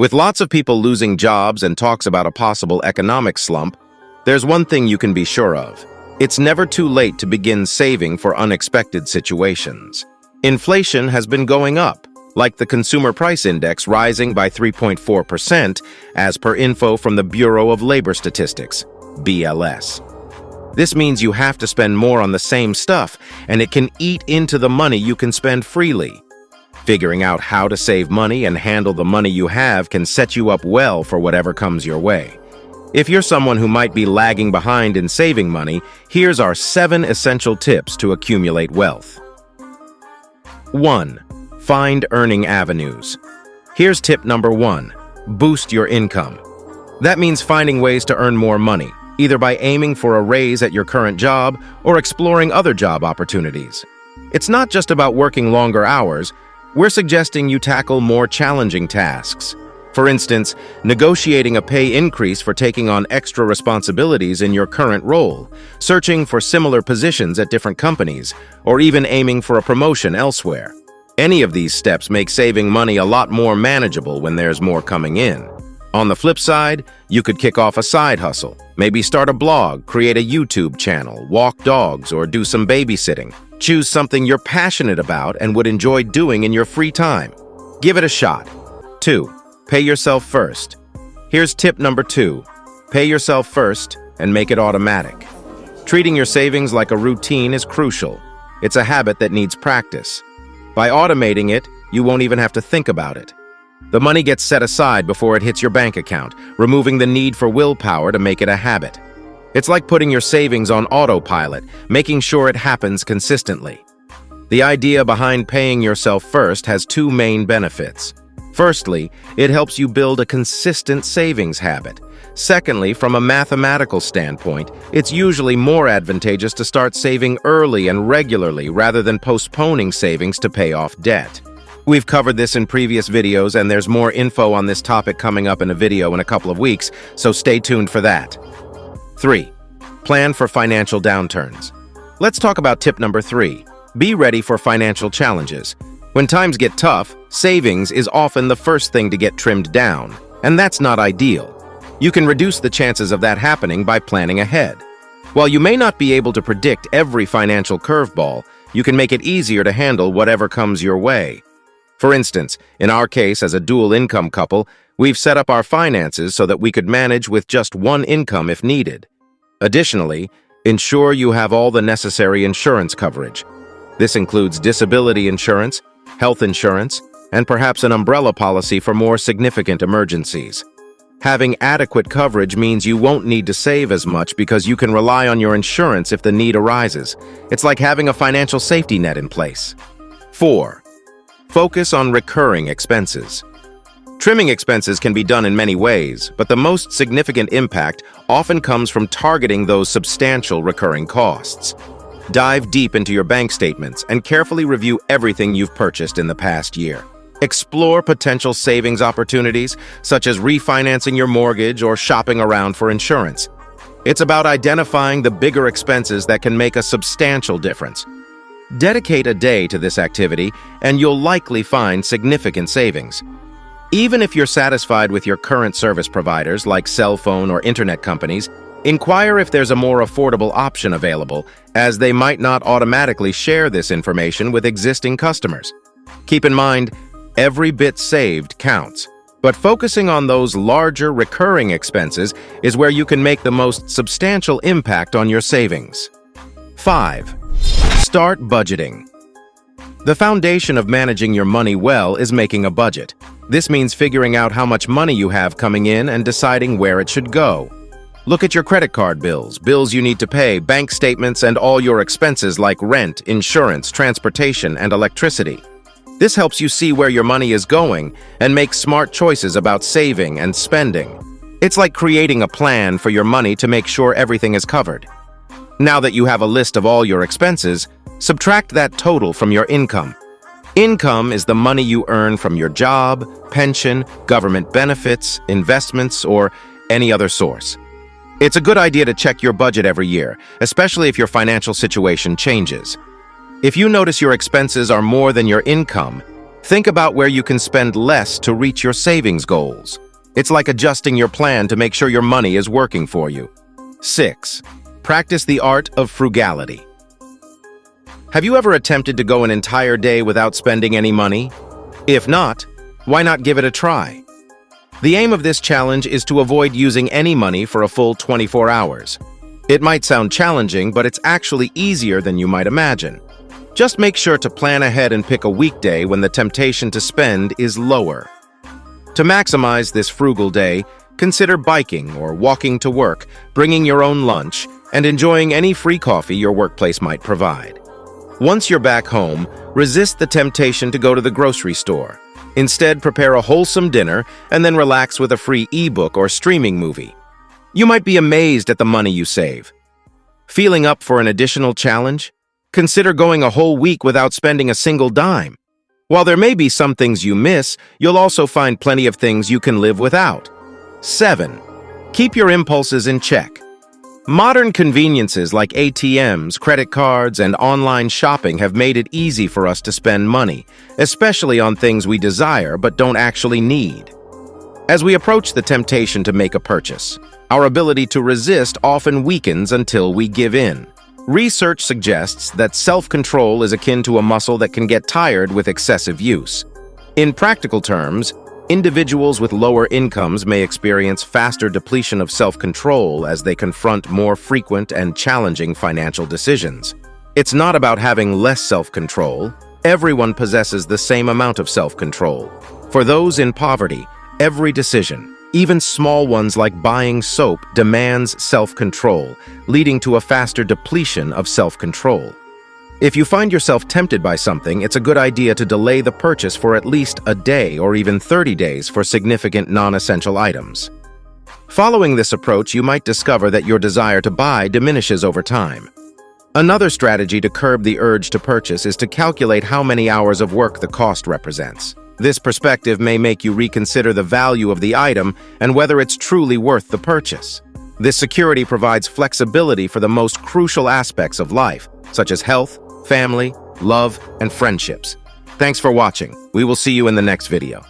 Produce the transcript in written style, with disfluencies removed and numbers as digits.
With lots of people losing jobs and talks about a possible economic slump, there's one thing you can be sure of. It's never too late to begin saving for unexpected situations. Inflation has been going up, like the Consumer Price Index rising by 3.4% as per info from the Bureau of Labor Statistics, BLS. This means you have to spend more on the same stuff, and it can eat into the money you can spend freely. Figuring out how to save money and handle the money you have can set you up well for whatever comes your way. If you're someone who might be lagging behind in saving money, here's our 7 essential tips to accumulate wealth. 1. Find earning avenues. Here's tip number 1. Boost your income. That means finding ways to earn more money, either by aiming for a raise at your current job or exploring other job opportunities. It's not just about working longer hours. We're suggesting you tackle more challenging tasks. For instance, negotiating a pay increase for taking on extra responsibilities in your current role, searching for similar positions at different companies, or even aiming for a promotion elsewhere. Any of these steps make saving money a lot more manageable when there's more coming in. On the flip side, you could kick off a side hustle, maybe start a blog, create a YouTube channel, walk dogs, or do some babysitting. Choose something you're passionate about and would enjoy doing in your free time. Give it a shot. 2. Pay yourself first. Here's tip number 2. Pay yourself first and make it automatic. Treating your savings like a routine is crucial. It's a habit that needs practice. By automating it, you won't even have to think about it. The money gets set aside before it hits your bank account, removing the need for willpower to make it a habit. It's like putting your savings on autopilot, making sure it happens consistently. The idea behind paying yourself first has 2 main benefits. Firstly, it helps you build a consistent savings habit. Secondly, from a mathematical standpoint, it's usually more advantageous to start saving early and regularly rather than postponing savings to pay off debt. We've covered this in previous videos, and there's more info on this topic coming up in a video in a couple of weeks, so stay tuned for that. 3. Plan for financial downturns. Let's talk about tip number 3. Be ready for financial challenges. When times get tough, savings is often the first thing to get trimmed down, and that's not ideal. You can reduce the chances of that happening by planning ahead. While you may not be able to predict every financial curveball, you can make it easier to handle whatever comes your way. For instance, in our case as a dual-income couple, we've set up our finances so that we could manage with just one income if needed. Additionally, ensure you have all the necessary insurance coverage. This includes disability insurance, health insurance, and perhaps an umbrella policy for more significant emergencies. Having adequate coverage means you won't need to save as much because you can rely on your insurance if the need arises. It's like having a financial safety net in place. 4. Focus on recurring expenses. Trimming expenses can be done in many ways, but the most significant impact often comes from targeting those substantial recurring costs. Dive deep into your bank statements and carefully review everything you've purchased in the past year. Explore potential savings opportunities, such as refinancing your mortgage or shopping around for insurance. It's about identifying the bigger expenses that can make a substantial difference. Dedicate a day to this activity, and you'll likely find significant savings. Even if you're satisfied with your current service providers, like cell phone or internet companies, inquire if there's a more affordable option available, as they might not automatically share this information with existing customers. Keep in mind, every bit saved counts, but focusing on those larger recurring expenses is where you can make the most substantial impact on your savings. 5. Start budgeting. The foundation of managing your money well is making a budget. This means figuring out how much money you have coming in and deciding where it should go. Look at your credit card bills, bills you need to pay, bank statements, and all your expenses like rent, insurance, transportation, and electricity. This helps you see where your money is going and make smart choices about saving and spending. It's like creating a plan for your money to make sure everything is covered. Now that you have a list of all your expenses, subtract that total from your income. Income is the money you earn from your job, pension, government benefits, investments, or any other source. It's a good idea to check your budget every year, especially if your financial situation changes. If you notice your expenses are more than your income, Think about where you can spend less to reach your savings goals. It's like adjusting your plan to make sure your money is working for you. 6. Practice the art of frugality. Have you ever attempted to go an entire day without spending any money? If not, why not give it a try? The aim of this challenge is to avoid using any money for a full 24 hours. It might sound challenging, but it's actually easier than you might imagine. Just make sure to plan ahead and pick a weekday when the temptation to spend is lower. To maximize this frugal day, consider biking or walking to work, bringing your own lunch, and enjoying any free coffee your workplace might provide. Once you're back home, resist the temptation to go to the grocery store. Instead, prepare a wholesome dinner and then relax with a free ebook or streaming movie. You might be amazed at the money you save. Feeling up for an additional challenge? Consider going a whole week without spending a single dime. While there may be some things you miss, you'll also find plenty of things you can live without. 7. Keep your impulses in check. Modern conveniences like ATMs, credit cards, and online shopping have made it easy for us to spend money, especially on things we desire but don't actually need. As we approach the temptation to make a purchase, our ability to resist often weakens until we give in. Research suggests that self-control is akin to a muscle that can get tired with excessive use. In practical terms, individuals with lower incomes may experience faster depletion of self-control as they confront more frequent and challenging financial decisions. It's not about having less self-control. Everyone possesses the same amount of self-control. For those in poverty, every decision, even small ones like buying soap, demands self-control, leading to a faster depletion of self-control. If you find yourself tempted by something, it's a good idea to delay the purchase for at least a day or even 30 days for significant non-essential items. Following this approach, you might discover that your desire to buy diminishes over time. Another strategy to curb the urge to purchase is to calculate how many hours of work the cost represents. This perspective may make you reconsider the value of the item and whether it's truly worth the purchase. This security provides flexibility for the most crucial aspects of life, such as health, family, love, and friendships. Thanks for watching. We will see you in the next video.